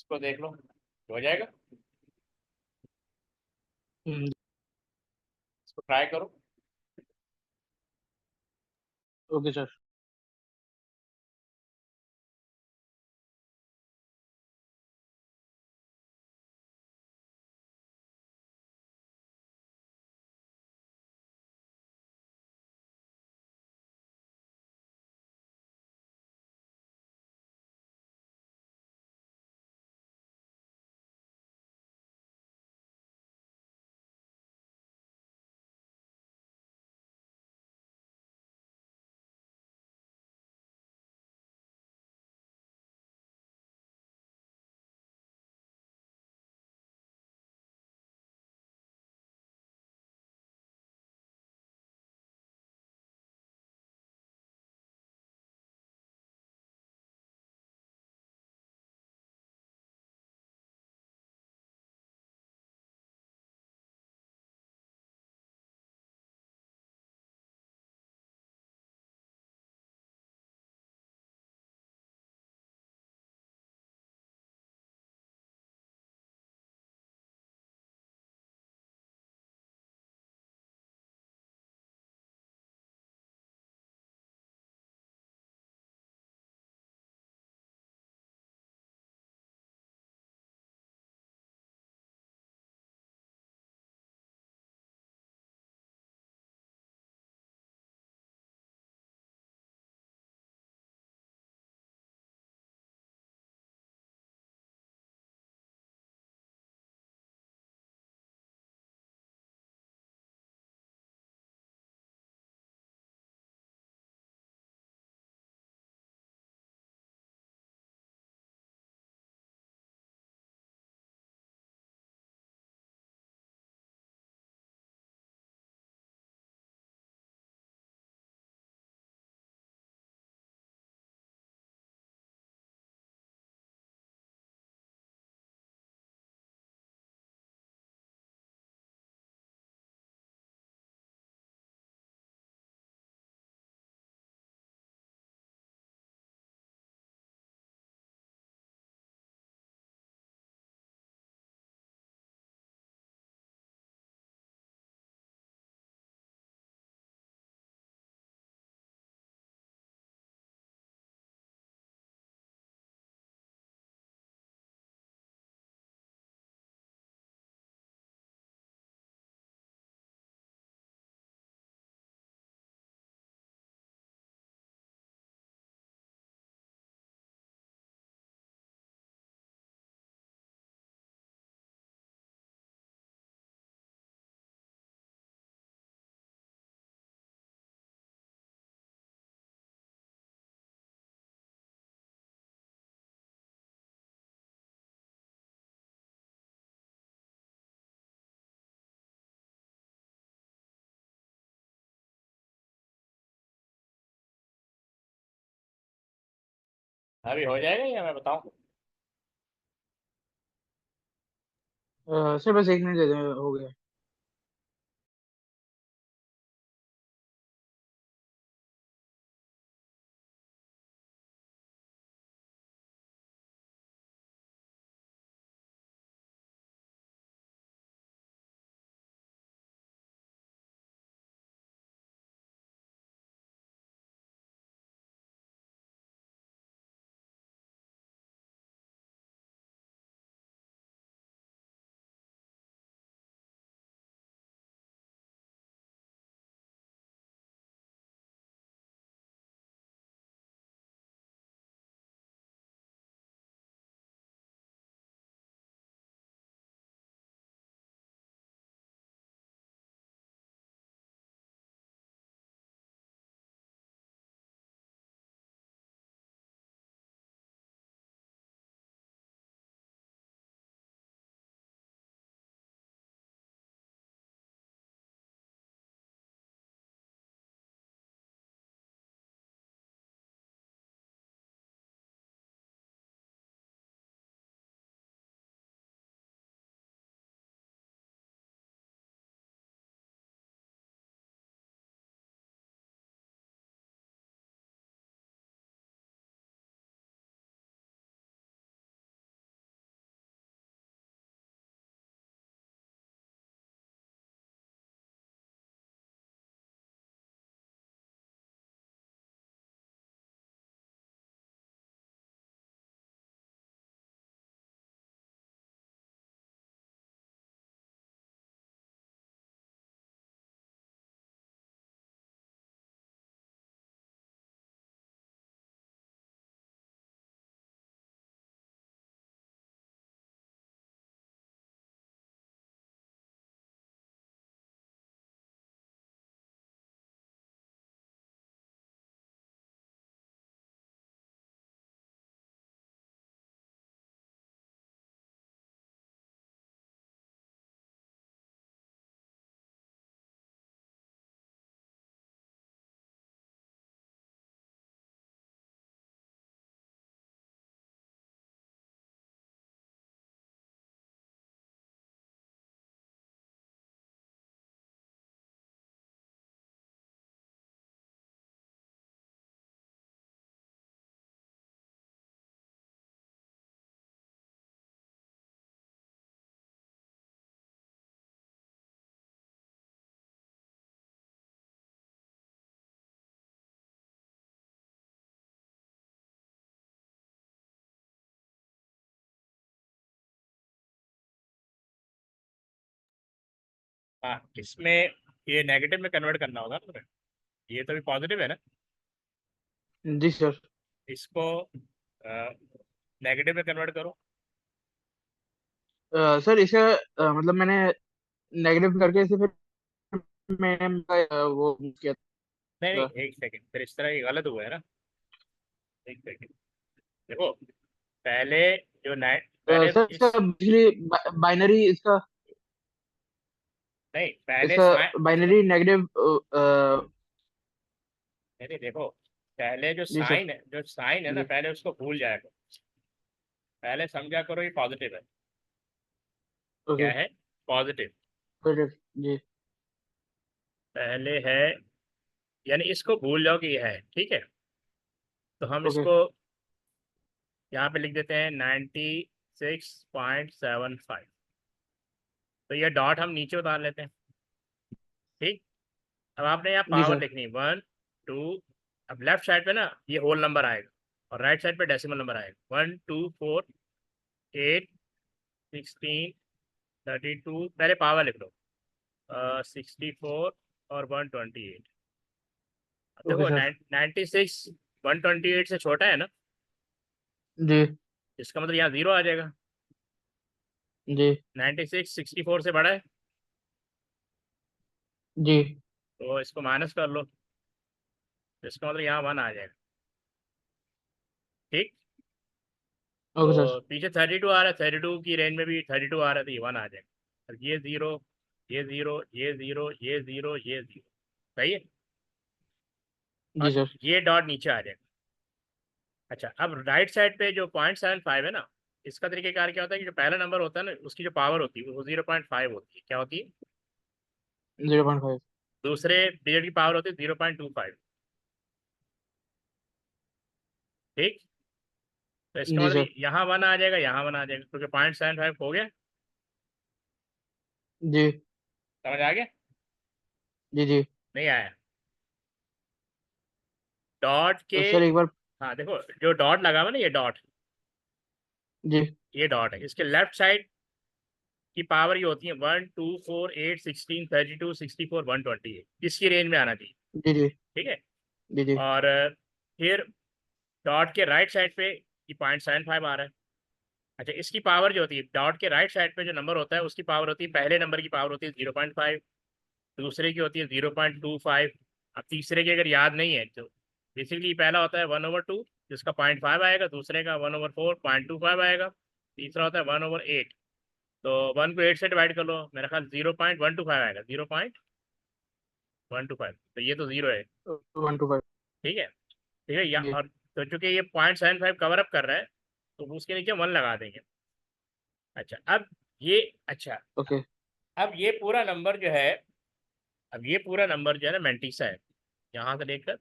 इसको देख लो, हो जाएगा। हम्म। इसको ट्राई करो। Okay sir. अभी हो जाएगा या मैं बताऊं? सर बस 1 मिनट दे दो, हो गया। हाँ, इसमें ये नेगेटिव में कन्वर्ट करना होगा ना तुम्हें। ये तो भी पॉजिटिव है ना, जी सर। इसको नेगेटिव में कन्वर्ट करो। सर इसे मतलब मैंने नेगेटिव करके इसे फिर मैंने वो किया नहीं था। नहीं, एक सेकंड, फिर इस तरह ये गलत हुआ है ना। एक सेकंड, देखो, पहले जो पहले सर इसका इस, बेसिकली बाइनरी इसका नहीं पहले इसका साइन, बाइनरी नेगेटिव। नहीं नहीं, देखो, पहले जो जी सर। साइन है, जो साइन है ना, जी। पहले उसको भूल जाया करो। पहले समझा करो ये पॉजिटिव है। ओके। क्या है? पॉजिटिव। फिर जी। पहले है, यानी इसको भूल जाओ कि ये है, ठीक है। तो हम ओके। इसको यहाँ पे लिख देते हैं 96.75। तो ये डॉट हम नीचे उतार लेते हैं, ठीक। अब आपने यहाँ जी पावर सर। लिखनी 1 2। अब लेफ्ट साइड पे ना ये होल नंबर आएगा, और राइट साइड पे डेसिमल नंबर आएगा। 1 2 4 8 16 32। पहले पावर लिख लो, 64 और 128। ओके देखो सर। 96 128 से छोटा है ना, जी। इसका मतलब यहाँ जीरो आ जाएगा। जी। 96 64 से बड़ा है, जी। तो इसको माइनस कर लो, तो इसका मतलब यहाँ 1 आ जाएगा, ठीक। Okay sir. तो पीछे 32 आ रहा है, 32 की रेंज में भी 32 आ रहा है, तो ये 1 आ जाएगा। और ये जीरो, ये जीरो, ये जीरो, ये जीरो, ये जीरो, सही है। जी और सर। ये डॉट नीचे आ जाएगा। अच्छा, अब राइट साइड पे जो 0.75 है ना, इसका तरीकेकार क्या होता है कि जो पहला नंबर होता है ना, उसकी जो पावर होती है वो 0.5 होती है। क्या होती है? 0.5। दूसरे डिजिट की पावर होती है 0.25, ठीक। तो इसका जी मतलब सर। यहाँ 1 आ जाएगा, यहाँ 1 आ जाएगा, क्योंकि 0.75 हो गया। जी। समझ आ गया? जी। जी। नहीं आया? डॉट के, सर एक बार। हाँ देखो, जो डॉट लगा हुआ ना, ये डॉट, जी। ये डॉट है, इसके लेफ्ट साइड की पावर ये होती है 1 2 4 8 16 32 64 128। इसकी रेंज में आना चाहिए, जी। जी। ठीक है। जी। जी। और फिर डॉट के राइट साइड पे ये 0.75 आ रहा है। अच्छा, इसकी पावर जो होती है डॉट के राइट साइड पे जो नंबर होता है उसकी पावर होती है, पहले नंबर की पावर होती है 0.5, दूसरे की होती है 0.25। अब तीसरे की अगर याद नहीं है तो बेसिकली पहला होता है 1/2, जिसका 0.5 आएगा, दूसरे का 1/4 0.25 आएगा, तीसरा होता है 1/8। तो 1 को 8 से डिवाइड कर लो, मेरा ख्याल 0.125 आएगा, 0.125। तो ये तो जीरो है, 1 to 5। ठीक है। ठीक है, या जी। और तो चूंकि ये 0.75 कवर अप कर रहा है, तो उसके नीचे 1 लगा देंगे। अच्छा, अब ये, अच्छा, ओके। अब ये पूरा नंबर जो है, अब ये पूरा नंबर जो है ना मैंटीसा है, यहाँ से लेकर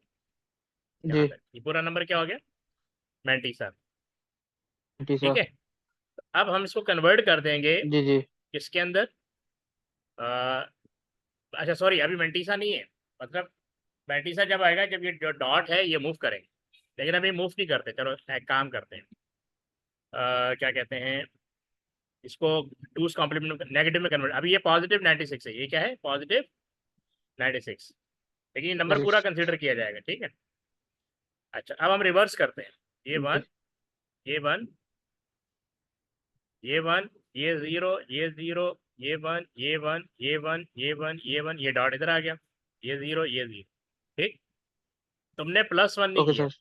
यहाँ जी। तक ये पूरा नंबर क्या हो गया? मैंटीसा, जी ठीक सर। है। अब हम इसको कन्वर्ट कर देंगे जी। जी। किसके अंदर? अ, अच्छा सॉरी, अभी मैंटीसा नहीं है, मतलब मैंटीसा जब आएगा जब ये जो डॉट है ये मूव करेंगे, लेकिन अभी मूव नहीं करते। चलो एक काम करते हैं, क्या कहते हैं इसको, टूस कॉम्प्लीमेंट नेगेटिव में कन्वर्ट। अभी ये पॉजिटिव 96 है, ये क्या है? पॉजिटिव 96, लेकिन ये नंबर पूरा 96। कंसीडर किया जाएगा, ठीक है। अच्छा, अब हम रिवर्स करते हैं, ये जी। 1, ये 1, ये 1, ये 0, ये 0, ये 1, ये 1, ये 1, ये 1, ये 1, ये डॉट इधर आ गया, ये 0, ये 0, ठीक। तुमने +1 नहीं ओके किया, सर।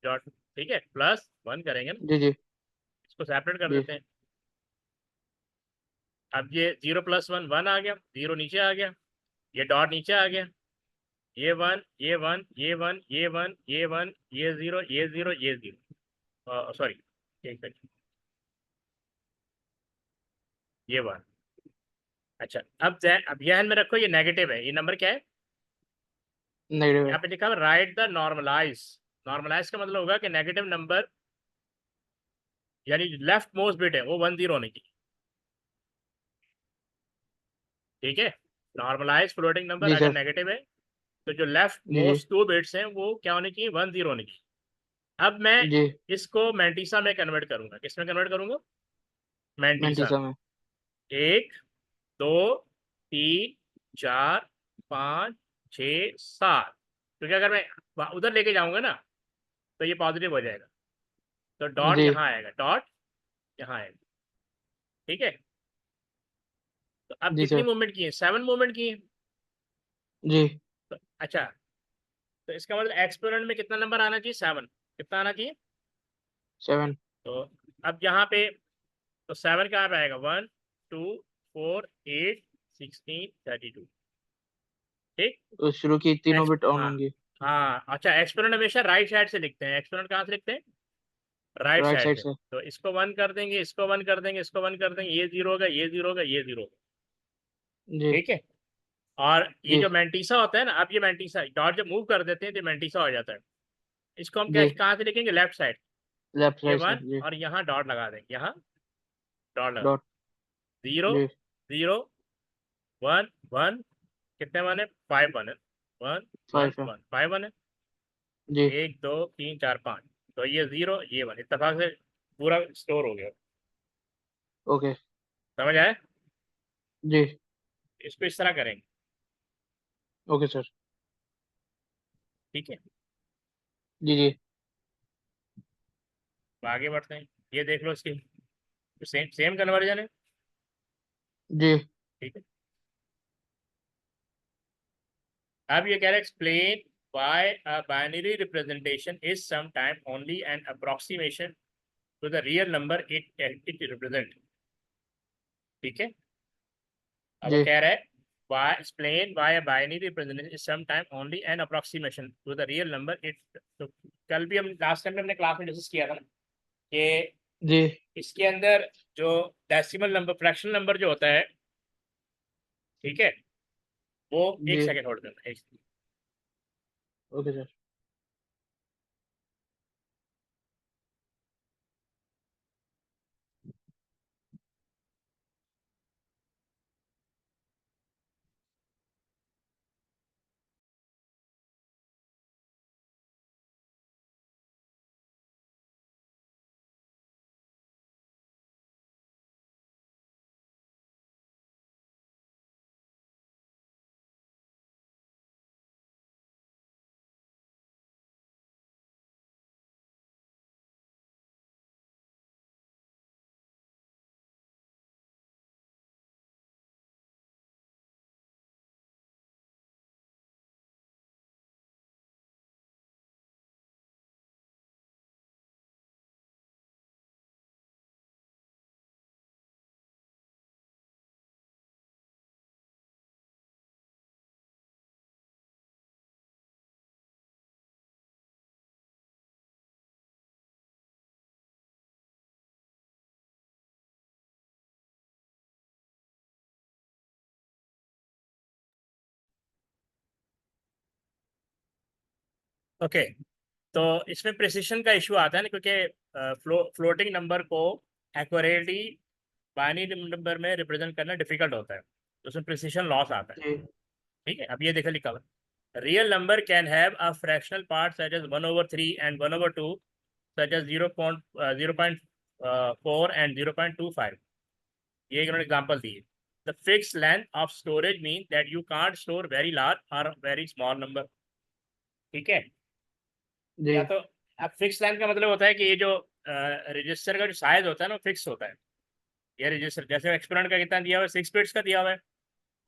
डॉट, ठीक है, +1 करेंगे ना, जी। जी। इसको सेपरेट कर जी। देते हैं। अब ये 0 + 1 1 आ गया, 0 नीचे आ गया, ये डॉट नीचे आ गया, ये 1, ये 1, ये 1, ये 1, ये 1, ये 0, ये 0, ये 0, सॉरी, एक सेकंड, ये 1। अच्छा, अब ध्यान में रखो, ये नेगेटिव है, ये नंबर क्या है? नेगेटिव है। यहाँ पे लिखा हुआ राइट द नॉर्मलाइज। नॉर्मलाइज का मतलब होगा कि नेगेटिव नंबर, यानी लेफ्ट मोस्ट बिट है वो 10 होने की, ठीक है। नॉर्मलाइज फ्लोटिंग नंबर जी अगर सर। नेगेटिव है, तो जो लेफ्ट जी। जी। मोस्ट 2 बिट्स हैं वो क्या होने चाहिए? 10 होने की। अब मैं जी। इसको मैंटीसा में कन्वर्ट करूंगा, किस में कन्वर्ट करूंगा? मैंटीसा। मैंटीसा में। 1 2 3 4 5 6 7, क्योंकि अगर मैं उधर लेके जाऊंगा ना तो ये पॉजिटिव हो जाएगा, तो डॉट जी यहाँ आएगा, डॉट यहाँ आएगा। ठीक है, तो अब जी कितनी सर। मूवमेंट की है? 7 मूवमेंट की है। जी तो अच्छा, तो इसका मतलब एक्सपोनेंट में कितना नंबर आना चाहिए? 7। कितना आना चाहिए? 7। तो अब यहाँ पे तो 7 कहाँ पे आएगा? 1 2 4 8 16 32। ठीक। तो शुरू की तीनों बिट ऑन हाँ होंगी। हाँ, अच्छा, एक्सपोनेंट हमेशा राइट साइड से लिखते हैं। एक्सपोनेंट कहाँ से लिखते हैं? राइट राइट साइड साइड से। से। तो इसको 1 कर देंगे, इसको 1 कर देंगे, इसको 1 कर देंगे, ये 0 होगा, ये 0 होगा, ये 0 होगा। जी ठीक है, और ये जी जो मैंटीसा होता है ना, अब ये मैंटीसा डॉट जब मूव कर देते हैं तो मैंटीसा हो जाता है। इसको हम जी। क्या कहाँ से लिखेंगे? Left side. लेफ्ट ये साइड से 1 जी। और यहाँ डॉट लगा देंगे, यहाँ डॉट लगा, डॉट। 0 जी 0 1 1, कितने 1 है? 5 1 है, 1 1 5 है। 1 5 1 है। जी 1 2 3 4 5, तो ये 0 ये 1 इत्तेफाक से पूरा स्टोर हो गया। ओके। समझ आया? जी इसको इस तरह करेंगे। Okay sir. ठीक है, जी जी तो आगे बढ़ते हैं। ये देख लो, इसकी सेम सेम कन्वर्जन है। जी ठीक है, अब ये कह रहा है explain why a binary representation is sometimes only an approximation to the real number it represent। ठीक है, अब वो जी कह रहा है why explain why a binary representation is sometimes only an approximation to the real number it। तो कल भी हम लास्ट टाइम अपने क्लास में डिस्कस किया था ना कि जी इसके अंदर जो डेसिमल नंबर, फ्रैक्शनल नंबर जो होता है, ठीक है, वो एक जी सेकंड होल्ड करना है। Okay sir. ओके, तो इसमें प्रिसिशन का इशू आता है ना, क्योंकि फ्लोटिंग नंबर को एक्यूरेटली बाइनरी नंबर में रिप्रेजेंट करना डिफिकल्ट होता है, तो उसमें प्रिसिशन लॉस आता है। जी ठीक है, अब ये देखो लिखा हुआ, real number can have a fractional part such as 1/3 and 1/2 such as 0.4 and 0.25। ये इन्होंने एग्जांपल दी है। The fix length of storage mean that you can't store very large और वेरी स्मॉल नंबर। ठीक है, जी या तो अब फिक्स लेंथ का मतलब होता है कि ये जो रजिस्टर का जो साइज होता है ना, फिक्स होता है। ये रजिस्टर जैसे एक्सपोनेंट का कितना दिया हुआ है? 6 बिट्स का दिया हुआ है,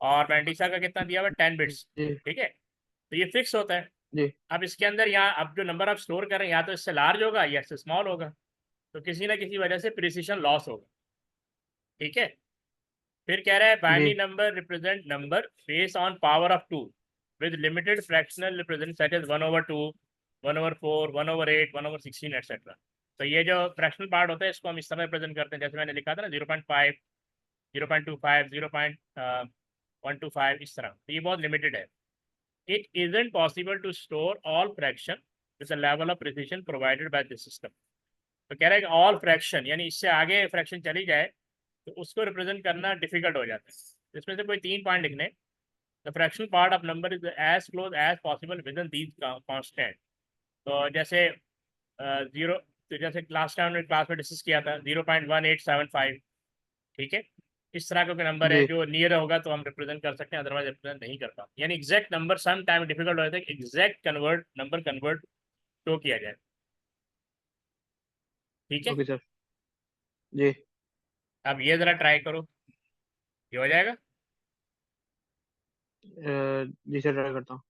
और मैंटिसा का कितना दिया हुआ है? 10 बिट्स। जी ठीक है, तो ये फिक्स होता है। जी अब इसके अंदर यहाँ अब जो नंबर आप स्टोर कर रहे हैं, या तो इससे लार्ज होगा या इससे स्मॉल होगा, तो किसी ना किसी वजह से प्रिसिशन लॉस होगा। ठीक है, फिर कह रहा है जी binary number represent number based on power of 2 with limited fractional represent such as 1/2 1/4 1/8 1/16 etcetera. तो ये जो फ्रैक्शनल पार्ट होता है इसको हम इस तरह रिप्रेजेंट करते हैं, जैसे मैंने लिखा था ना, 0.5 0.25 0.125, इस तरह। तो ये बहुत लिमिटेड है। It isn't possible to store all fraction with the level of precision provided by this system. तो कह रहा है कि ऑल फ्रैक्शन यानी इससे आगे फ्रैक्शन चली जाए तो उसको रिप्रेजेंट करना डिफिकल्ट हो जाता है। इसमें से कोई 3 पॉइंट लिखने। The fractional part of number is as close as possible within these constant. तो जैसे जीरो, तो जैसे लास्ट टाइम हमने क्लास में डिस्कस किया था 0.1875। ठीक है, इस तरह का कोई नंबर है जी। जो नियर होगा तो हम रिप्रेजेंट कर सकते हैं, अदरवाइज रिप्रेजेंट नहीं कर पाते। यानी exact number some time difficult हो जाता है कि exact convert number convert show किया जाए। ठीक है। Okay sir. जी। अब ये जरा ट्राई करो, ये हो जाएगा। जी सर, ट्राई करता हूँ।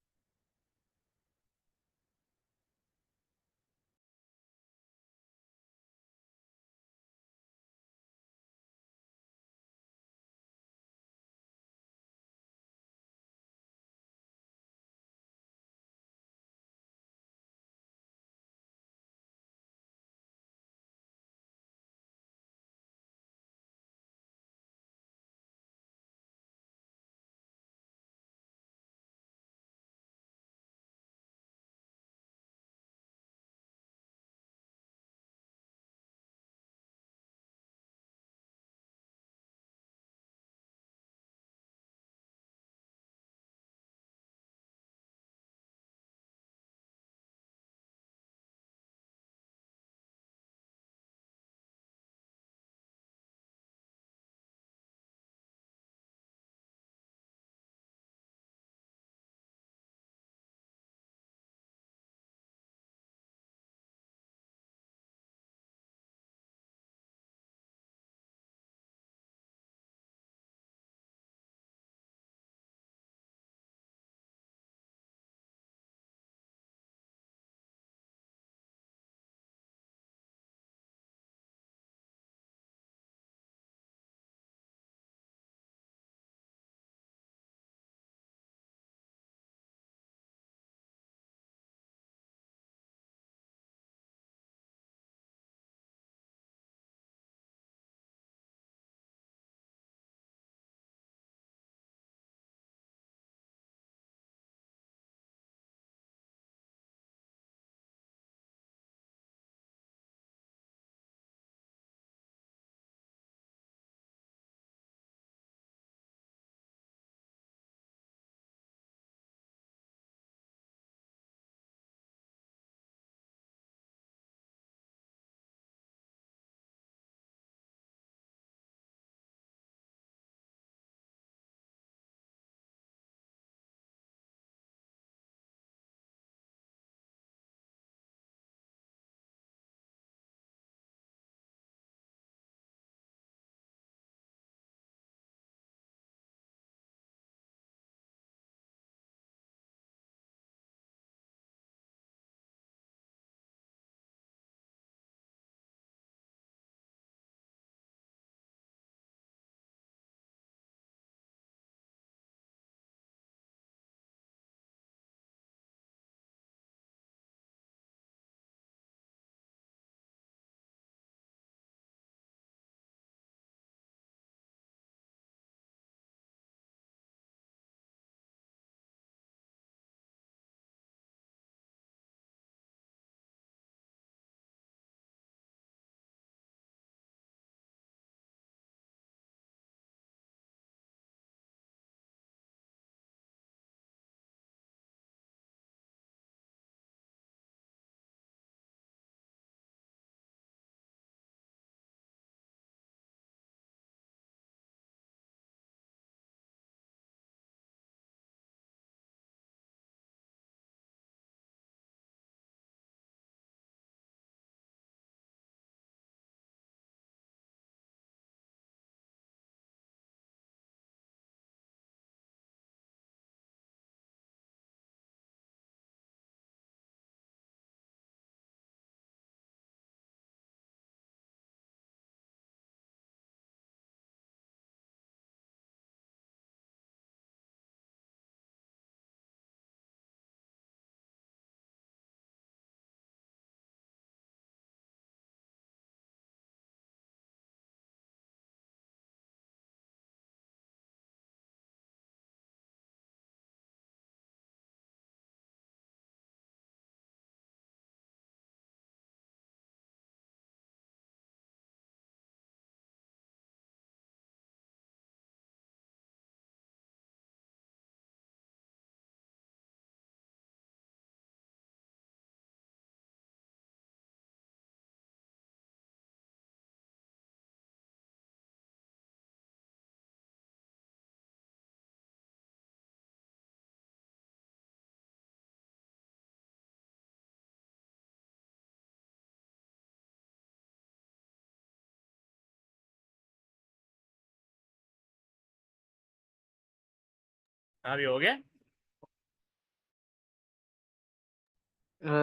हाँ भी हो गया।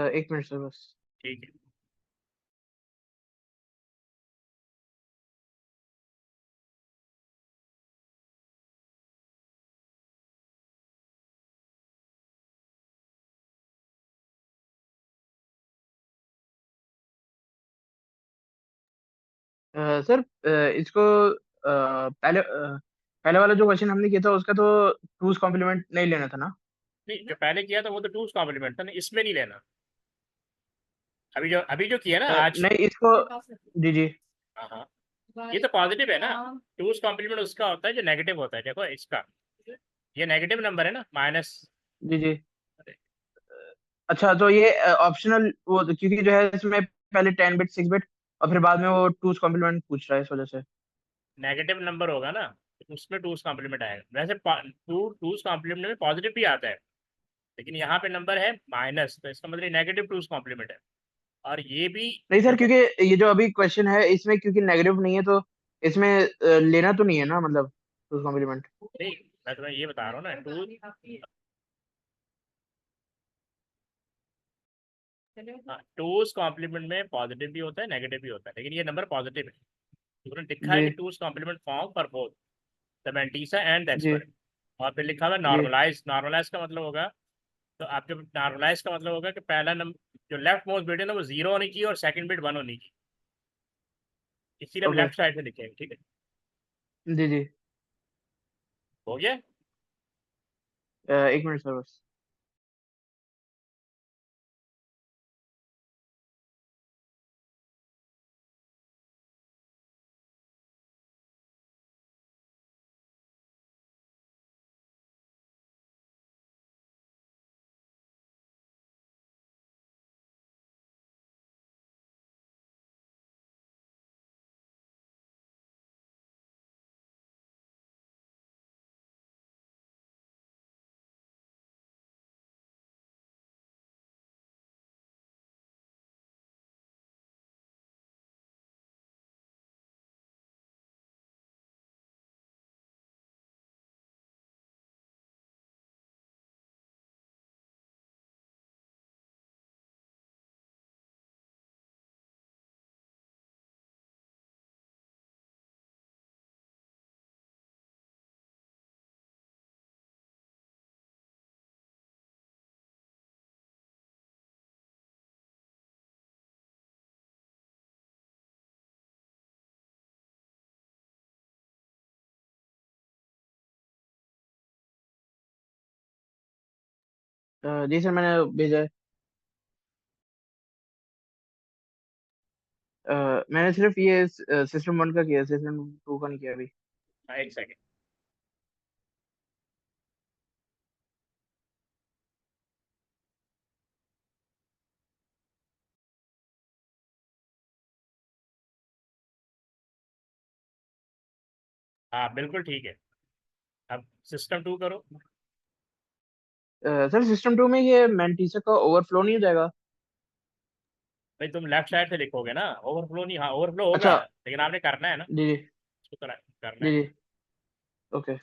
एक मिनट सर बस। ठीक है। सर इसको पहले वाला जो क्वेश्चन हमने किया था उसका तो टूज कॉम्प्लीमेंट नहीं लेना था ना। नहीं, जो पहले किया था वो तो टूज कॉम्प्लीमेंट था ना, इसमें नहीं लेना। अभी जो किया ना आज। नहीं इसको। जी जी। हाँ हाँ, ये तो पॉजिटिव है ना। टूज कॉम्प्लीमेंट उसका होता है जो नेगेटिव होता है, देखो इसका, ये नेगेटिव नंबर है ना, माइनस। जी जी। अच्छा तो ये ऑप्शनल वो क्योंकि जो है इसमें पहले 10 बिट 6 बिट और फिर बाद में वो टूज कॉम्प्लीमेंट पूछ रहा है इस वजह से। नेगेटिव नंबर होगा ना, तो उसमें टूज कॉम्प्लीमेंट आएगा। वैसे टूज कॉम्प्लीमेंट में पॉजिटिव भी आता है, लेकिन यहाँ पे नंबर है माइनस, तो इसका मतलब नेगेटिव टूज कॉम्प्लीमेंट है। और ये भी नहीं सर देखो, क्योंकि ये जो अभी क्वेश्चन है इसमें क्योंकि नेगेटिव नहीं है तो इसमें लेना तो नहीं है ना मतलब टूज कॉम्प्लीमेंट। नहीं मैं तुम्हें ये बता रहा हूँ ना, टूज, हाँ टूज कॉम्प्लीमेंट में पॉजिटिव भी होता है नेगेटिव भी होता है, लेकिन ये नंबर पॉजिटिव है। तुमने लिखा है जी कि two's complement form for both the mantissa and the जी एक्सपेरिमेंट। और फिर लिखा हुआ जी। नॉर्मलाइज, नॉर्मलाइज का मतलब होगा, तो आपके नॉर्मलाइज का मतलब होगा कि पहला नंबर जो लेफ्ट मोस्ट बिट है ना वो जीरो होनी चाहिए और सेकंड बिट वन होनी चाहिए, इसीलिए हम ओके। लेफ्ट साइड से लिखेंगे, ठीक है। जी जी। हो गया। एक मिनट सर बस। जी सर मैंने भेजा है। मैंने सिर्फ ये सिस्टम 1 का किया सिस्टम 2 का नहीं किया अभी। हाँ एक सेकेंड। हाँ बिल्कुल ठीक है। अब सिस्टम टू करो। सर सिस्टम 2 में ये मैंटीसा का ओवरफ्लो नहीं हो जाएगा। भाई तुम लेफ्ट साइड से लिखोगे ना, ओवरफ्लो नहीं, हाँ ओवरफ्लो होगा, अच्छा। लेकिन आपने करना है ना, जी जी। उसको करना जी है। जी। ओके।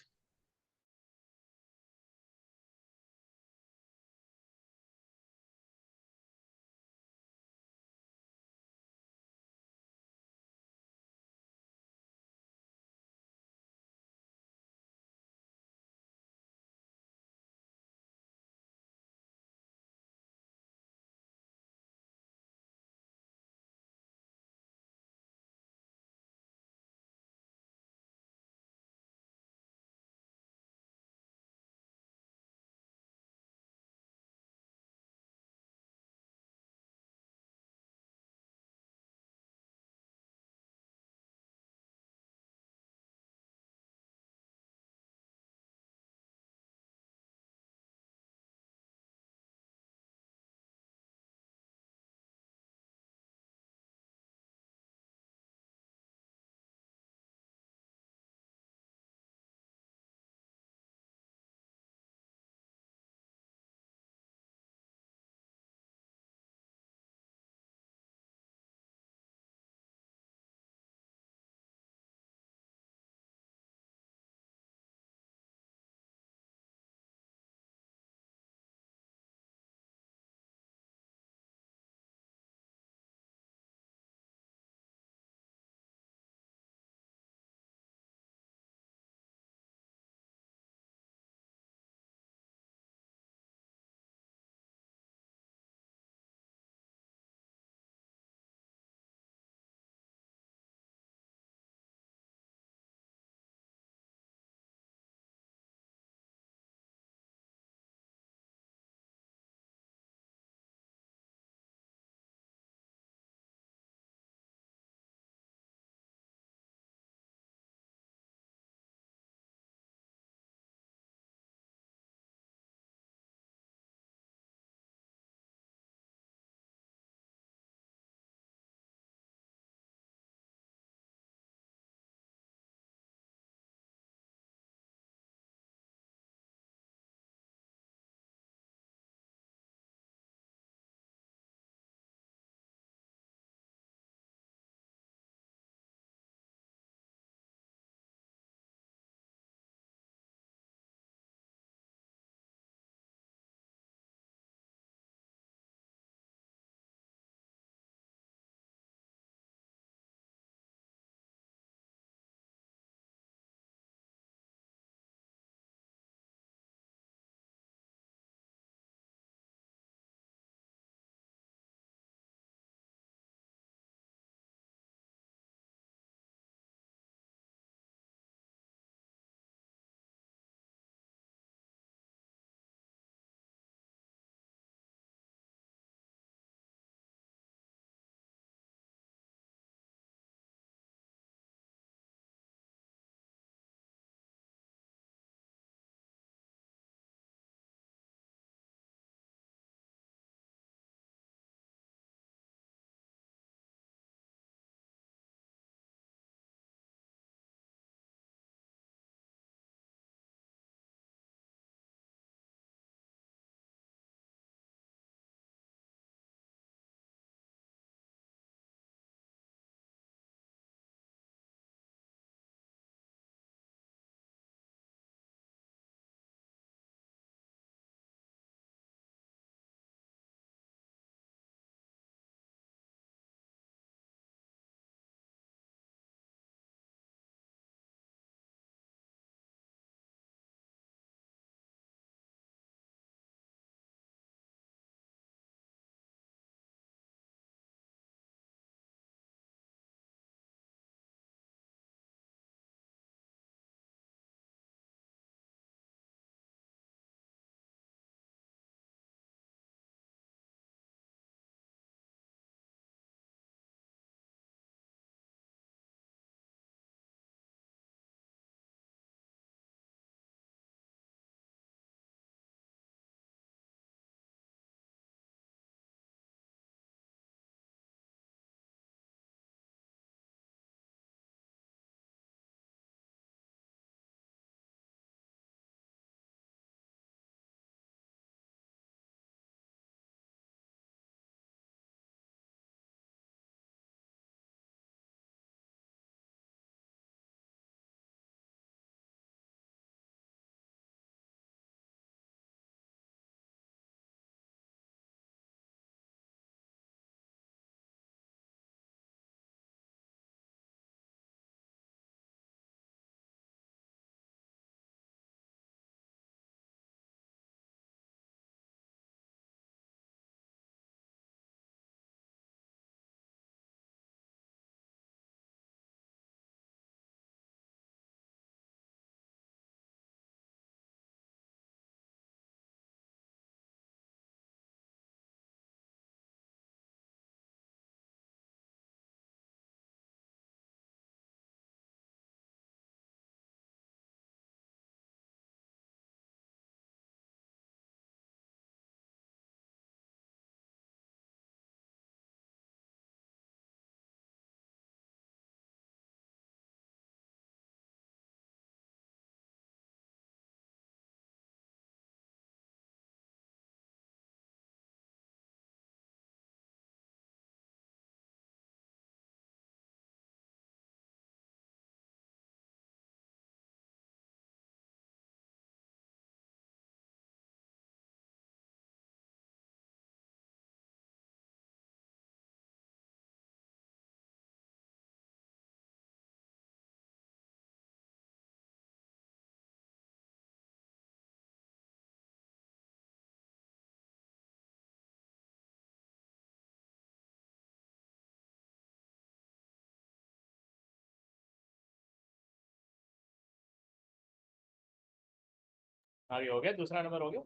आगे हो गया, दूसरा नंबर हो गया।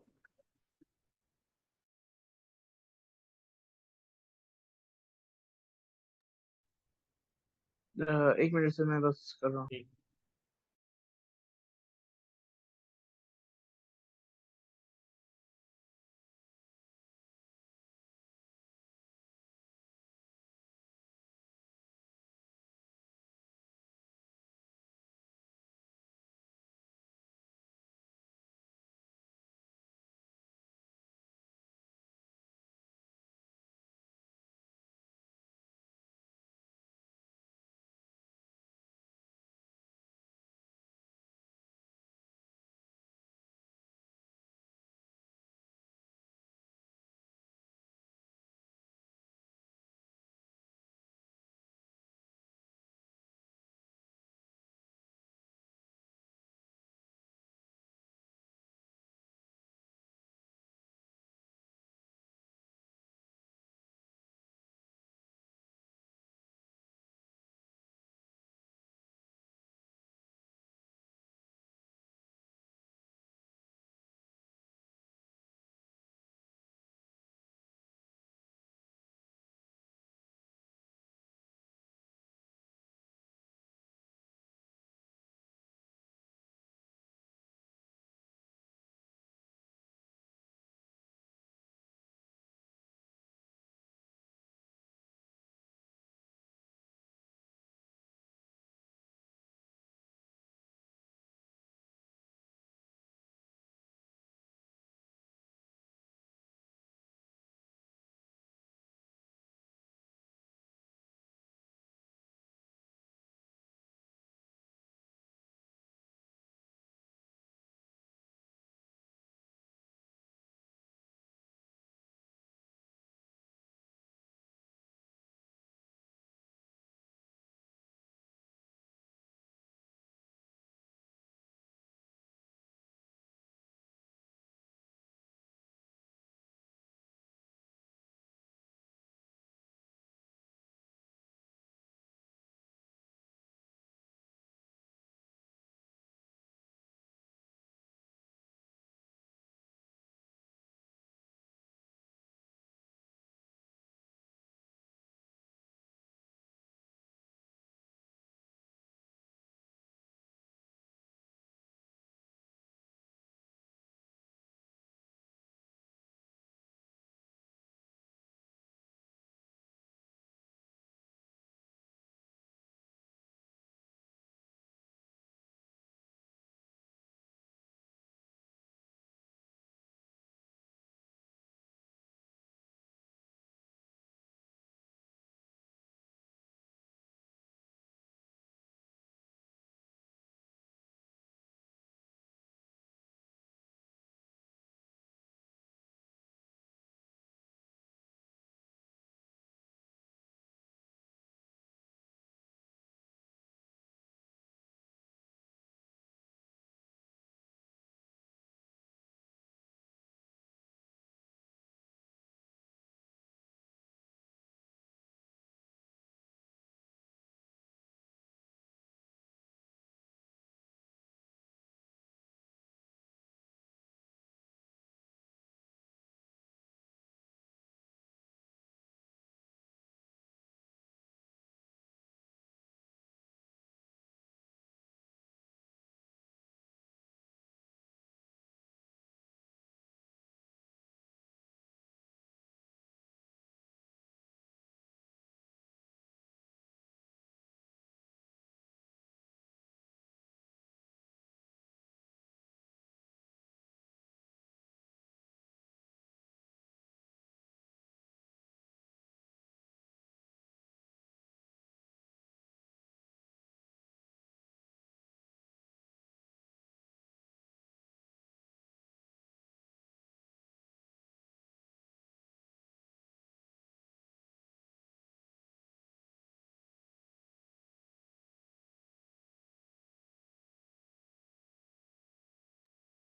एक मिनट से मैं बस कर रहा हूँ। ठीक।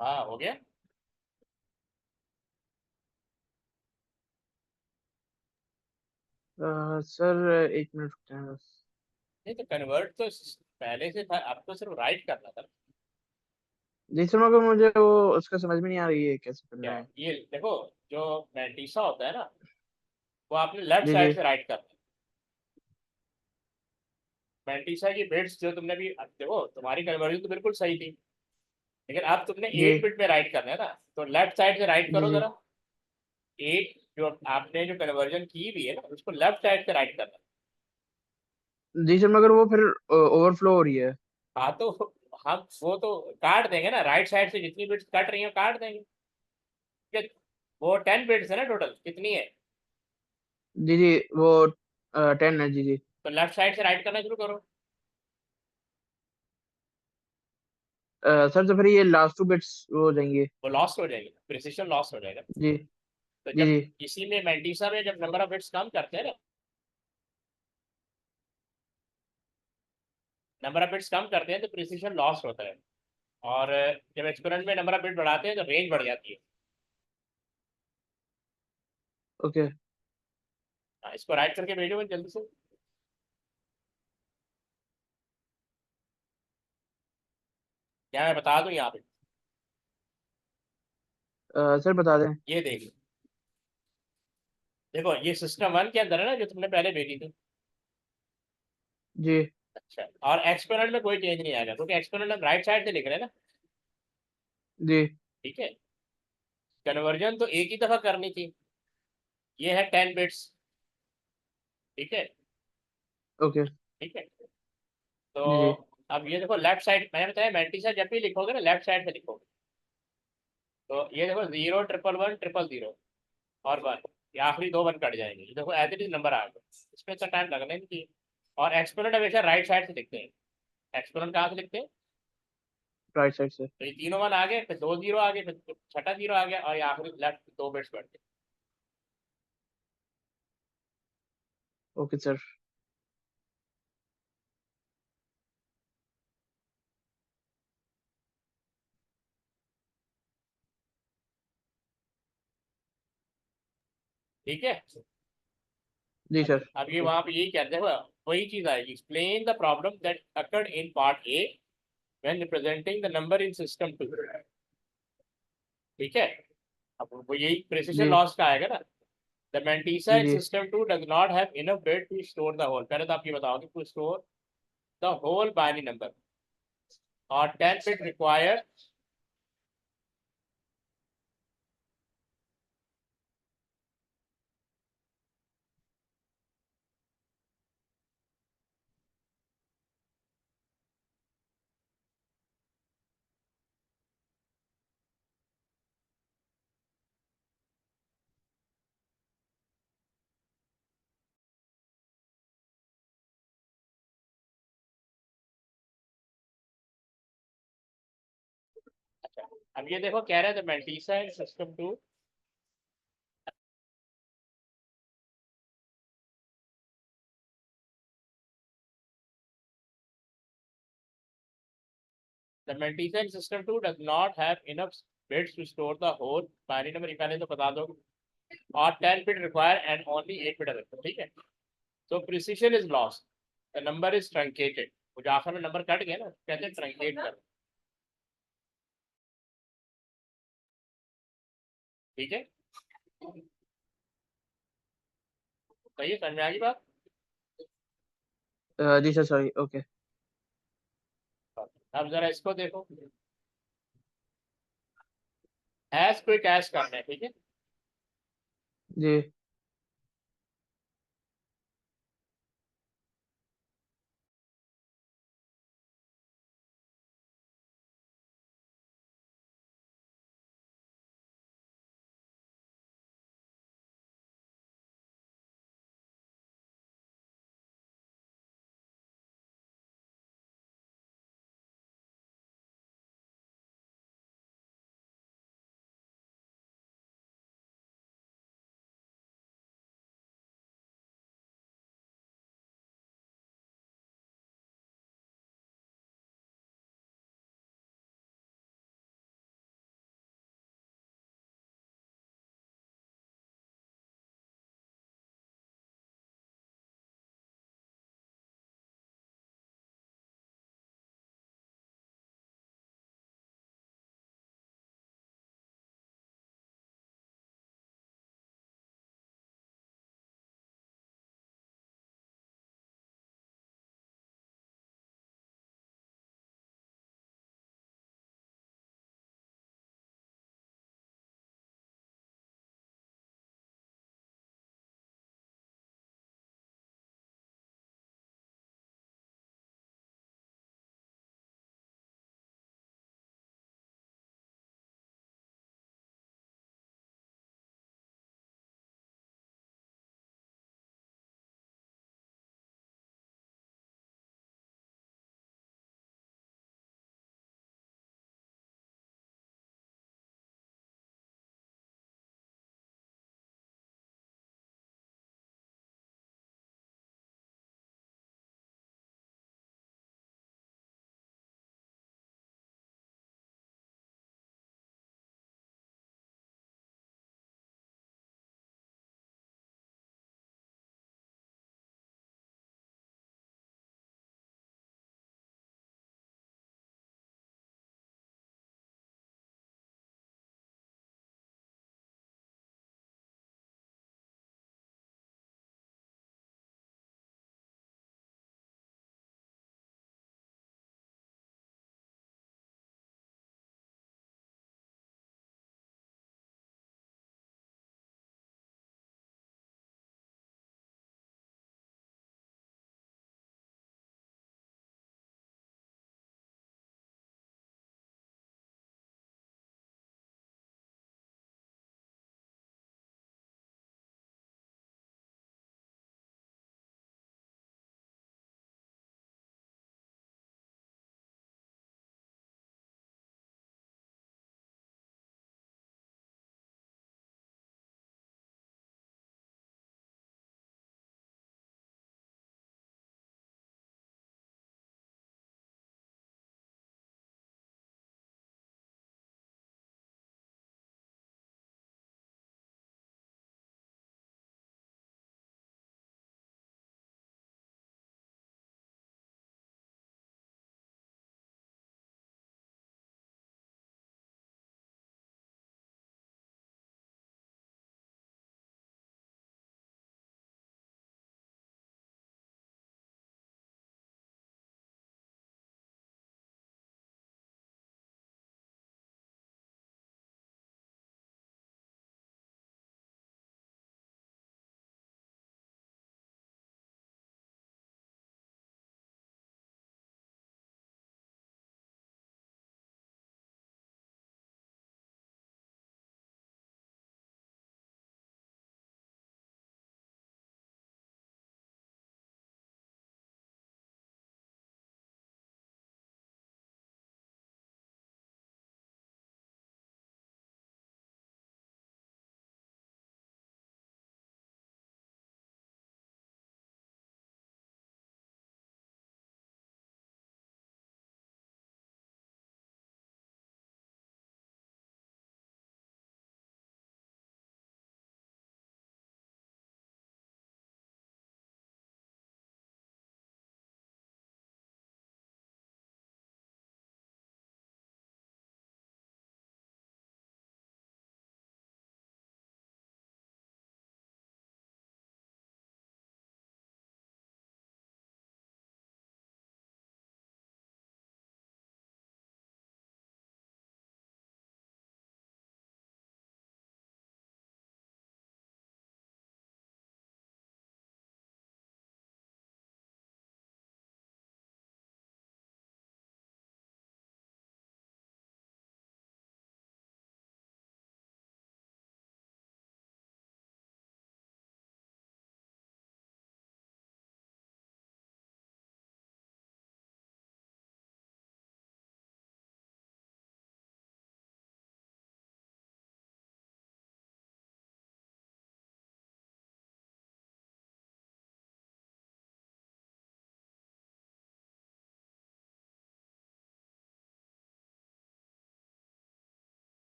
हाँ हो गया। सर एक मिनट रुकते हैं बस। नहीं तो कन्वर्ट तो पहले से था, अब तो सिर्फ राइट करना था। जी सर, मगर मुझे वो उसका समझ में नहीं आ रही है कैसे करना क्या है। ये देखो, जो मैंटीसा होता है ना, वो आपने लेफ्ट जी जी साइड से राइट करना है। मैंटीसा की बिट्स जो तुमने भी, अब देखो तुम्हारी कन्वर्जन तो बिल्कुल सही थी, लेकिन अब तुमने जी 8 बिट में राइट करना है ना, तो लेफ्ट साइड से राइट जी करो जी जरा। 8 जो आपने जो कन्वर्जन की भी है ना, उसको लेफ्ट साइड से राइट करना है। जी सर, मगर वो फिर ओवरफ्लो हो रही है। हाँ तो हम वो तो काट देंगे ना, राइट साइड से जितनी बिट्स कट रही है काट देंगे। ठीक है, वो 10 बिट्स है ना टोटल, कितनी है? जी जी, वो 10 है। जी जी। तो लेफ्ट साइड से राइट करना शुरू करो। सर तो फिर ये लास्ट 2 बिट्स हो जाएंगे। वो लॉस्ट हो जाएगी, प्रिसिशन लॉस्ट हो जाएगा। जी तो जी जब जी इसी में मैंटीसा में जब नंबर ऑफ बिट्स कम करते हैं ना, नंबर ऑफ बिट्स कम करते हैं तो प्रिसिशन लॉस्ट होता है। और जब एक्सपेरिमेंट में नंबर ऑफ बिट बढ़ाते हैं तो रेंज बढ़ जाती है। ओके। हाँ, इसको राइट करके भेजो मुझे जल्दी से, क्या मैं बता दूं यहाँ पे। सर बता दें। ये देख, देखो ये सिस्टम वन के अंदर है ना जो तुमने पहले भेजी थी। जी अच्छा, और एक्सपेरिमेंट में कोई चेंज नहीं आएगा क्योंकि एक्सपेरिमेंट हम राइट साइड से लिख रहे हैं ना। जी ठीक है, कन्वर्जन तो एक ही दफा करनी थी, ये है 10 बिट्स। ठीक है। ओके। ठीक है, तो जी जी अब ये देखो लेफ्ट साइड, मैंने बताया मैंटीसा जब भी लिखोगे ना लेफ्ट साइड से लिखोगे। तो ये देखो 0 1 1 1 0 और 1, ये आखिरी दो 1 कट जाएंगे, ये देखो एज इट इज नंबर आ गया। इसमें इतना टाइम लगना ही नहीं चाहिए। और एक्सपोनेंट हमेशा राइट साइड से लिखते हैं। एक्सपोनेंट कहाँ से लिखते हैं? राइट साइड से। तो ये तीनों 1 आ गए, फिर दो जीरो आ गए, फिर छठा जीरो आ गया, और ये आखिरी लेफ्ट दो बिट्स बढ़ गए। Okay sir. ठीक है। जी अच्छा, सर। अब ये ओके। वहां पे यही कहते हैं, वही चीज आएगी, explain the problem that occurred in part A when representing the number in system two. ठीक है, अब वो यही प्रिसिशन जी लॉस का आएगा ना। द मैंटीसा जी इन जी system two does not have enough bit to store the whole, पहले तो आप ये बताओगे to store the whole binary number, और 10 बिट रिक्वायर। अच्छा, अब ये देखो कह रहे हैं the mantissa in system two, the mantissa in system two does not have enough bits to store the whole binary number, पहले तो बता दो। और 10 bit require and only 8 bit available. ठीक है, तो precision is lost, the number is truncated, वो जो आखिर में नंबर कट गया ना कहते हैं ट्रंकेट कर। ठीक है, सही है, समझ में आ गई बात? जी सर, सॉरी। ओके। अब जरा इसको देखो, एज क्विक एज करना है। ठीक है, जी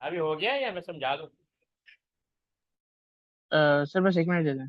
अभी हो गया या मैं समझा दूँ? सर बस 1 मिनट दे दें।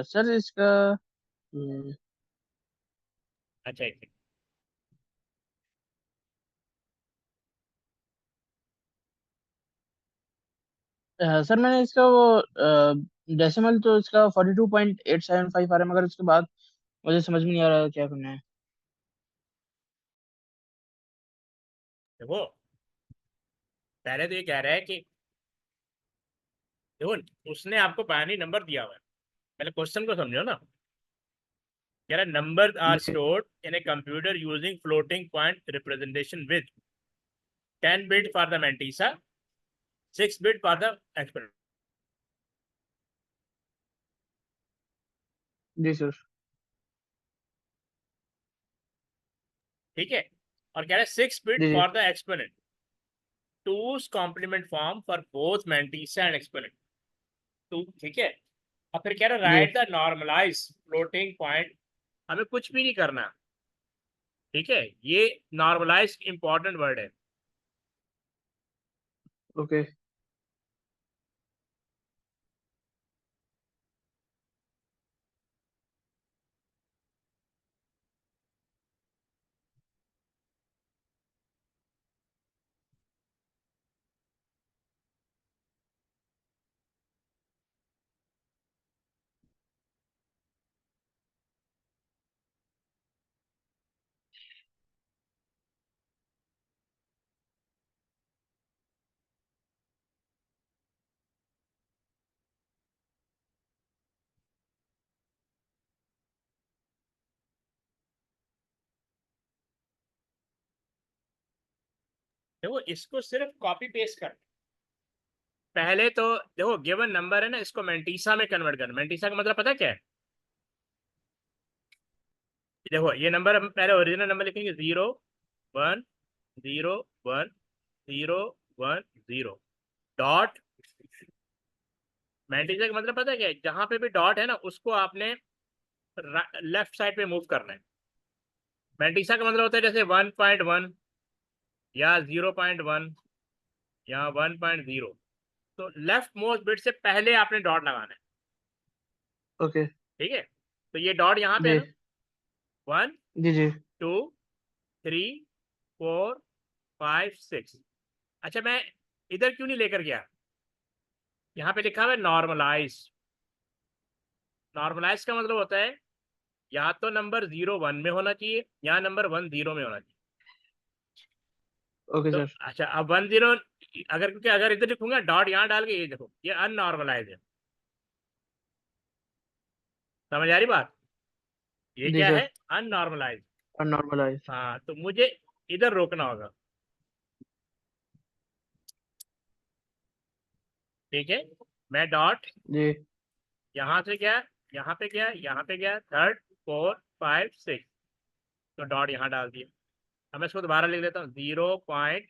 सर इसका हम्म, अच्छा एक second। सर मैंने इसका वो डेसिमल तो इसका 42.875 आ रहा है, मगर उसके बाद मुझे समझ में नहीं आ रहा क्या करना है। देखो, पहले तो ये कह रहा है कि देखो, उसने आपको बाइनरी नंबर दिया हुआ है। पहले क्वेश्चन को समझो ना। कह रहा है नंबर आर जी stored in a computer using floating point representation with 10 bit for the mantissa, 6 bit for the experiment. जी सर। ठीक है। और कह रहा है 6 बिट जी जी for the experiment, two's complement form for both mantissa and experiment too. ठीक है। और फिर कह रहा है जी। Write the normalise floating point. हमें कुछ भी नहीं करना। ठीक है। ये नॉर्मलाइज इंपॉर्टेंट वर्ड है। ओके। देखो इसको सिर्फ कॉपी पेस्ट कर, पहले तो देखो गिवन नंबर है ना, इसको मैंटीसा में कन्वर्ट करना। मैंटीसा का मतलब पता क्या है? देखो ये नंबर हम पहले ओरिजिनल नंबर लिखेंगे 0 1 0 1 0 1 0 डॉट। मैंटीसा का मतलब पता है क्या है? जहां पे भी डॉट है ना उसको आपने लेफ्ट साइड पे मूव करना है। मैंटीसा का मतलब होता है जैसे 1.1 या 0.1 या 1.0, तो लेफ्ट मोस्ट बिट से पहले आपने डॉट लगाना है। ओके। ठीक है, तो ये डॉट यहाँ पे है जी ना, 1 जी जी 2 3 4 5 6। अच्छा मैं इधर क्यों नहीं लेकर गया? यहाँ पे लिखा हुआ है नॉर्मलाइज। नॉर्मलाइज का मतलब होता है या तो नंबर 0 1 में होना चाहिए या नंबर 1 0 में होना चाहिए। ओके तो सर। अच्छा अब 1 0, अगर क्योंकि अगर इधर लिखूंगा डॉट यहाँ डाल के, ये देखो ये अननॉर्मलाइज है। समझ आ रही बात? ये जी क्या सर। है? अननॉर्मलाइज। अननॉर्मलाइज। हाँ तो मुझे इधर रोकना होगा। ठीक है, मैं डॉट जी यहाँ से गया, यहाँ पे गया, यहाँ पे गया, 3 4 5 6, तो डॉट यहाँ डाल दिया। अब मैं इसको दोबारा लिख लेता हूँ, 0 पॉइंट,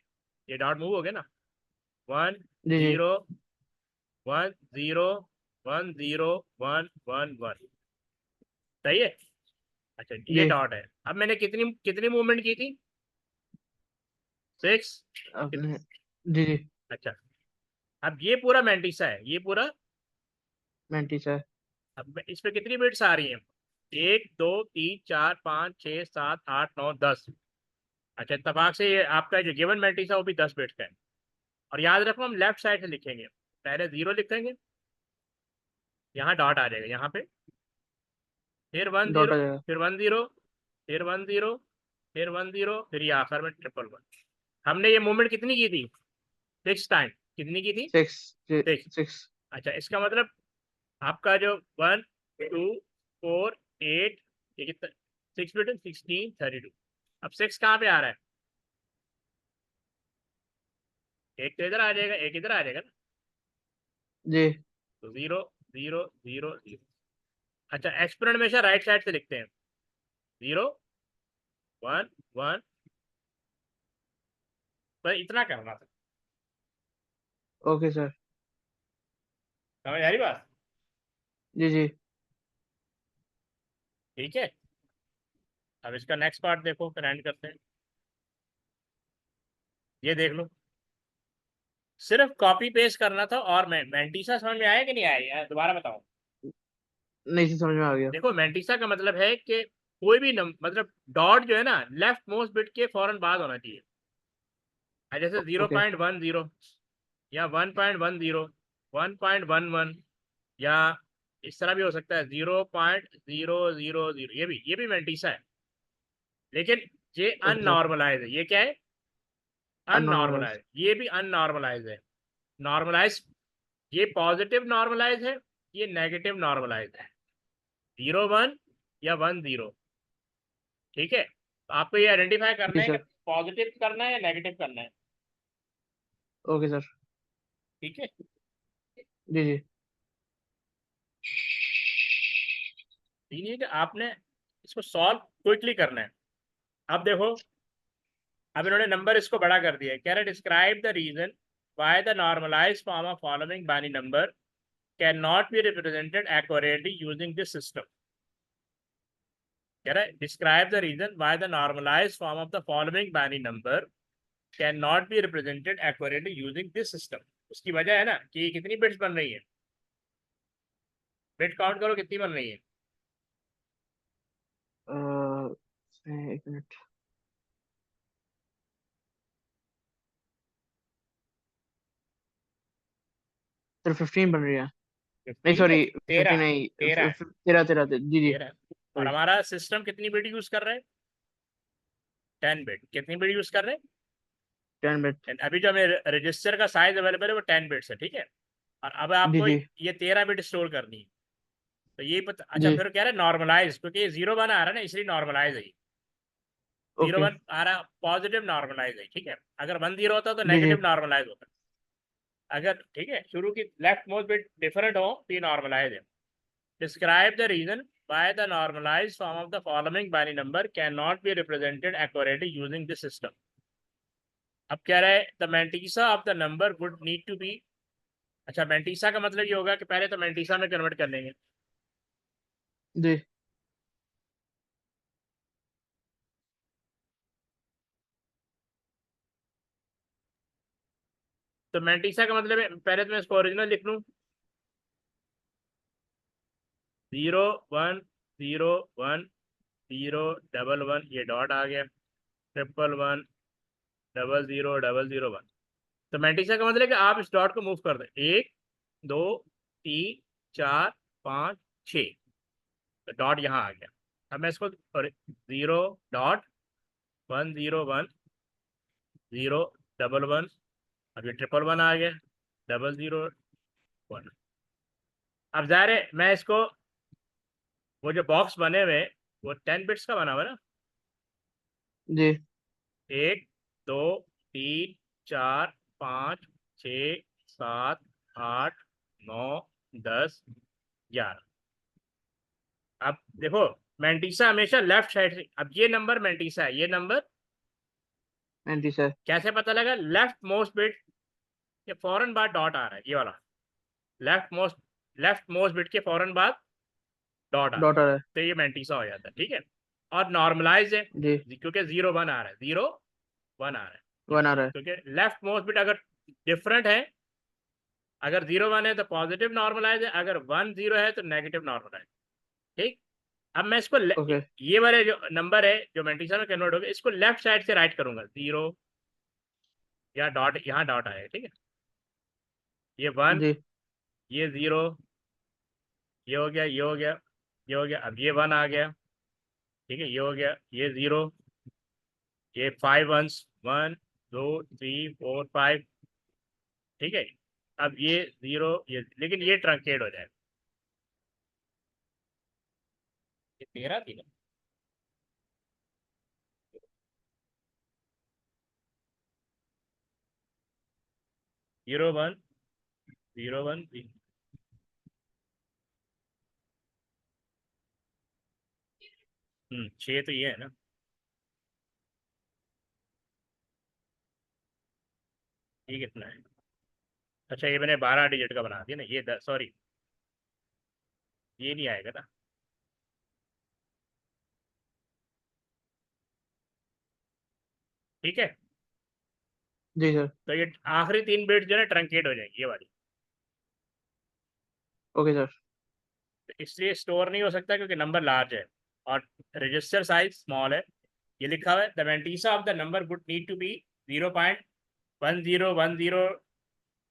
ये डॉट मूव हो गया ना, 1 जी जी 0 1 0 1 0 1 1 1। सही है? अच्छा ये जी। डॉट है। अब मैंने कितनी कितनी मूवमेंट की थी? 6। आपने जी जी अच्छा अब ये पूरा मैंटिसा है, ये पूरा। मैंटिस है। अब इस पे कितनी बिट्स आ रही हैं? 1 2 3 4 5 6 7 8 9 10। अच्छा इत्तेफाक से ये आपका जो गिवन मैट्रिक्स है वो भी 10 बिट्स का है। और याद रखो हम लेफ्ट साइड से लिखेंगे, पहले 0 लिखेंगे, यहाँ डॉट आ जाएगा यहाँ पे, फिर 1 0, डॉट आ जाएगा। फिर 1 0, फिर 1 0, फिर 1 0, फिर ये आखिर में ट्रिपल 1। हमने ये मूवमेंट कितनी की थी? 6 टाइम। कितनी की थी? 6 जी 6। 6। अच्छा इसका मतलब आपका जो 1 2 4 8, ये कितना, 6 बिट 16 32। अब 6 कहाँ पे आ रहा है? एक तो इधर आ जाएगा, एक इधर आ जाएगा ना, जी तो 0 0 0 0। अच्छा एक्सपोनेंट हमेशा राइट साइड से लिखते हैं, 0 1 1। तो इतना करना था। Okay sir. समझ आ रही बात? जी जी ठीक है, अब इसका नेक्स्ट पार्ट देखो, फिर एंड करते हैं। ये देख लो, सिर्फ कॉपी पेस्ट करना था। और मैं मैंटीसा समझ में आया कि नहीं आया यार? दोबारा बताओ। नहीं से समझ में आ गया। देखो मैंटीसा का मतलब है कि कोई भी मतलब डॉट जो है ना लेफ्ट मोस्ट बिट के फौरन बाद होना चाहिए। जैसे ओके 0.10 या 1.10 1.11, या इस तरह भी हो सकता है 0.000। ये भी मैंटीसा है, लेकिन ये ओके सर। अननॉर्मलाइज है। ये क्या है? अननॉर्मलाइज। अननॉर्मलाइज। ये भी अननॉर्मलाइज है। नॉर्मलाइज, ये पॉजिटिव नॉर्मलाइज है, ये नेगेटिव नॉर्मलाइज है, 0 1 या 1 0। ठीक है, तो आपको ये आइडेंटिफाई करना जी है कि सर। पॉजिटिव करना है या नेगेटिव करना है। Okay sir. ठीक है, जी जी ये कि आपने इसको सॉल्व क्विकली करना है। अब देखो, अब इन्होंने नंबर इसको बड़ा कर दिया है। कह रहे describe the reason why the normalized form of following binary number can not be represented accurately using this system. कह रहा है describe the reason why the normalized form of the following binary number can not be represented accurately using this system. उसकी वजह है ना कि ये कितनी बिट्स बन रही है, बिट काउंट करो कितनी बन रही है। एक मिनट। सर 15 बन रही है। नहीं 15 है, सॉरी 15 13, नहीं 13 है, 13 13 जी जी 13। और सॉरी। हमारा सिस्टम कितनी बिट यूज कर रहे हैं? 10 बिट। कितनी बिट यूज कर रहे हैं? 10 मिनट। अभी जो हमें रजिस्टर का साइज अवेलेबल है वो 10 बिट्स है। ठीक है, और अब जी आपको जी ये 13 बिट स्टोर करनी है। तो ये पता, अच्छा जी फिर कह रहे हैं नॉर्मलाइज, क्योंकि ये 0 1 आ रहा है ना, इसलिए नॉर्मलाइज है ये। Zero okay. वन आ रहा पॉजिटिव नॉर्मलाइज है, ठीक है। अगर 1 0 होता तो जी जी। नेगेटिव नॉर्मलाइज होता। अगर ठीक है शुरू की लेफ्ट मोस्ट बिट डिफरेंट हो तो ये नॉर्मलाइज है। Describe the reason why the normalized form of the following binary number can not be represented accurately using this system. अब कह रहा है the mantissa of the number would need to be. अच्छा mantissa का मतलब ये होगा कि पहले तो मैंटीसा में कन्वर्ट कर लेंगे। जी तो मैंटीसा का मतलब है पहले तो मैं इसको ओरिजिनल लिख लूँ। 0 1 0 1 0 डबल 1 ये डॉट आ गया, 1 1 0 0 0 1। तो मैंटीसा का मतलब है कि आप इस डॉट को मूव कर दें 1 2 3 4 5 6। तो डॉट यहाँ आ गया। अब मैं इसको 0 0 1 0 1 अब ये 1 1 आ गया 0 0 1। अब ज़ाहिर है मैं इसको वो जो बॉक्स बने हुए वो 10 बिट्स का बना हुआ है ना। जी 1 2 3 4 5 6 7 8 9 10 11। अब देखो मैंटीसा हमेशा लेफ्ट साइड से, अब ये नंबर मैंटीसा है, ये नंबर 35 है। कैसे पता लगा? लेफ्ट मोस्ट बिट के फौरन बाद डॉट आ रहा है, ये वाला लेफ्ट मोस्ट बिट के फौरन बाद डॉट आ रहा है, डॉटर है। तो ये मैंटीसा हो जाता है, ठीक है। और नॉर्मलाइज है जी क्योंकि 0 1 आ रहा है, 0 1 आ रहा है, 1 आ रहा है। क्योंकि लेफ्ट मोस्ट बिट अगर डिफरेंट है, अगर 0 1 है तो पॉजिटिव नॉर्मलाइज है, अगर 1 0 है तो नेगेटिव नॉर्मलाइज। ठीक। अब मैं इसको ओके ये वाले जो नंबर है जो मैंटीसा में कन्वर्ट हो गया इसको लेफ्ट साइड से राइट करूंगा 0 या डॉट, यहाँ डॉट आएगा, ठीक है। ये 1 जी ये 0 ये हो गया ये हो गया ये हो गया, अब ये 1 आ गया, ठीक है, ये हो गया ये 0, ये 5 1s 1 2 3 4 5, ठीक है। अब ये 0 ये, लेकिन ये ट्रंकेट हो जाएगा। ये 13 थी ना। 0 1 0 1 6 तो ये है ना। ये कितना है? अच्छा ये मैंने 12 डिजिट का बना दिया ना, ये 10, सॉरी ये नहीं आएगा ना। ठीक है। जी सर। तो ये आखिरी 3 बिट जो है ट्रंकेट हो जाएगी, ये वाली। Okay sir. तो इसलिए स्टोर नहीं हो सकता क्योंकि नंबर लार्ज है और रजिस्टर साइज स्मॉल है। ये लिखा हुआ है the mantissa of the number would need to be 0.1010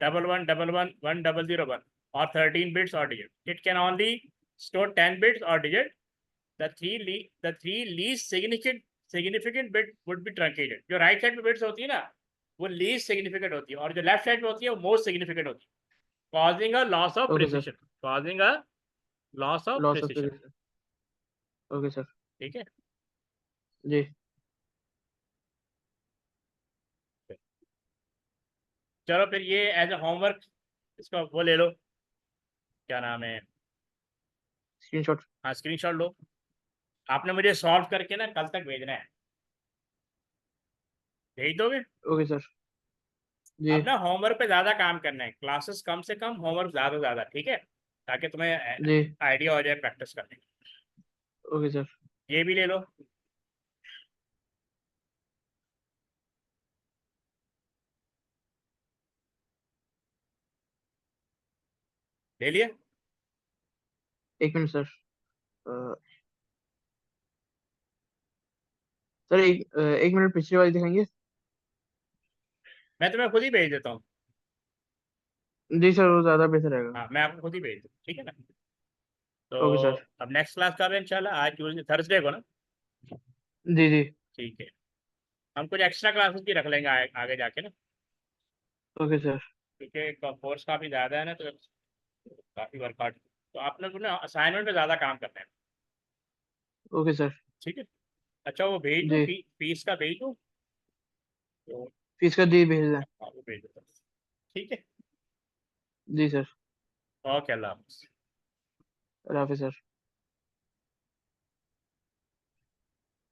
11111100 और 13 बिट्स और digit. It can only store 10 bits और digit. the three least significant bit would be truncated। जो राइट साइड पे बिट्स होती है ना वो लीस्ट सिग्निफिकेंट होती है और जो लेफ्ट साइड पे होती है वो मोस्ट सिग्निफिकेंट होती है, causing a loss of okay sir. precision, causing a loss of loss of precision। Previous. Okay sir. ठीक है। जी चलो फिर ये एज ए होमवर्क इसका वो ले लो, क्या नाम है, स्क्रीनशॉट। हाँ स्क्रीनशॉट लो। आपने मुझे सॉल्व करके ना कल तक भेजना है, भेज दोगे? Okay sir. जी अब ना होमवर्क पे ज़्यादा काम करना है, क्लासेस कम से कम, होमवर्क ज़्यादा ज़्यादा, ठीक है, ताकि तुम्हें जी आइडिया हो जाए प्रैक्टिस करने की। Okay sir. ये भी ले लो। ले लिया? एक मिनट सर। अ, सर एक मिनट पिछली वाली दिखाएंगे। मैं तुम्हें खुद ही भेज देता हूँ। जी सर वो ज़्यादा बेहतर रहेगा। हाँ मैं आपको खुद ही भेज दूँ, ठीक है ना। तो ओके सर। अब नेक्स्ट क्लास कब है इंशाल्लाह? आज ट्यूजडे, थर्सडे को ना। जी जी ठीक है। हम कुछ एक्स्ट्रा क्लासेस भी रख लेंगे आगे जाके ना, ओके सर। क्योंकि कोर्स काफ़ी ज़्यादा है ना, तो काफ़ी वर्कआउट, तो आप लोग को ना असाइनमेंट पे ज़्यादा काम करना है। Okay sir. ठीक है। अच्छा वो भेज दो, जी। फीस का भेज दो तो। फीस का जी भेज दें। हाँ वो भेज दो, ठीक है। जी सर। ओके, अल्लाह हाफिज़। अल्लाह हाफिज़ सर।